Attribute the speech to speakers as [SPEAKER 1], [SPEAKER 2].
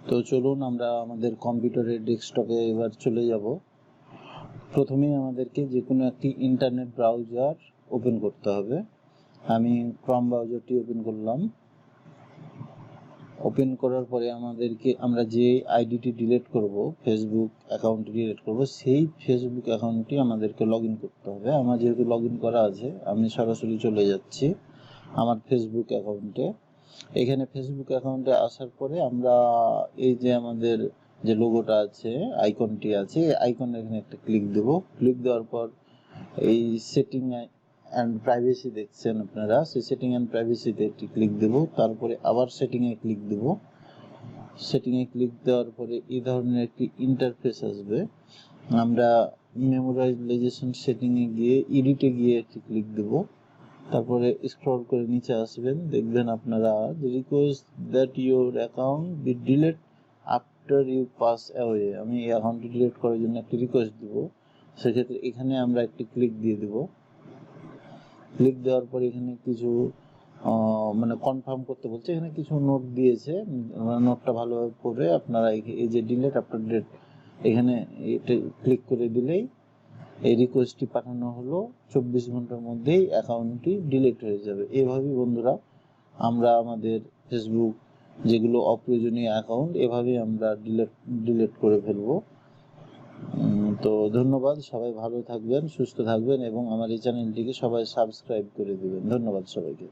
[SPEAKER 1] তো চলুন আমরা আমাদের কম্পিউটারের ডেস্কটপে এবার চলে যাব। প্রথমেই আমাদেরকে যে কোনো একটি ইন্টারনেট ব্রাউজার ওপেন করতে হবে। আমি ক্রোম ব্রাউজারটি ওপেন করলাম। ওপেন করার পরে আমরা যে আইডিটি ডিলিট করব, ফেসবুক অ্যাকাউন্টটি ডিলিট করব, সেই ফেসবুক অ্যাকাউন্টটি আমাদেরকে লগ ইন করতে হবে। আমার যেহেতু লগ ইন করা আছে, আমি সরাসরি চলে যাচ্ছি আমার ফেসবুক অ্যাকাউন্টে। এখানে ফেসবুক অ্যাকাউন্টে আসার পরে আমরা এই যে আমাদের যে লোগোটা আছে, আইকনটি আছে, এই আইকনে এখানে একটা ক্লিক দেব। ক্লিক দেওয়ার পর এই সেটিং অ্যান্ড প্রাইভেসি দেখছেন আপনারা, সেই সেটিং অ্যান্ড প্রাইভেসিতে একটি ক্লিক দেব। তারপরে আবার সেটিংয়ে ক্লিক দেব। সেটিংয়ে ক্লিক দেওয়ার পরে এই ধরনের একটি ইন্টারফেস আসবে। আমরা মেমোরাইজেশন সেটিংয়ে গিয়ে এডিটে গিয়ে একটি ক্লিক দেব। তারপরে স্ক্রল করে নিচে আসবেন, দেখবেন আপনারা request that your account be delete after you pass away. আমি এই অ্যাকাউন্টটি ডিলিট করার জন্য একটি রিকোয়েস্ট দেব। সেক্ষেত্রে এখানে আমরা একটি ক্লিক দিয়ে দেব। ক্লিক দেওয়ার পর এখানে কিছু কনফার্ম করতে বলছে, এখানে কিছু নোট দিয়েছে। নোটটা ভালোভাবে পড়ে আপনারা এই যে ডিলিট আফটার ডেট, এখানে এটা ক্লিক করে দিলেই এই রিকোয়েস্টটি পাঠানো হলো। 24 ঘন্টার মধ্যেই অ্যাকাউন্টটি ডিলিট হয়ে যাবে। এভাবেই বন্ধুরা আমরা আমাদের ফেসবুক যেগুলো অপ্রয়োজনীয় অ্যাকাউন্ট, এভাবেই আমরা ডিলিট করে ফেলবো। তো ধন্যবাদ, সবাই ভালো থাকবেন, সুস্থ থাকবেন এবং আমার এই চ্যানেলটিকে সবাই সাবস্ক্রাইব করে দিবেন। ধন্যবাদ সবাইকে।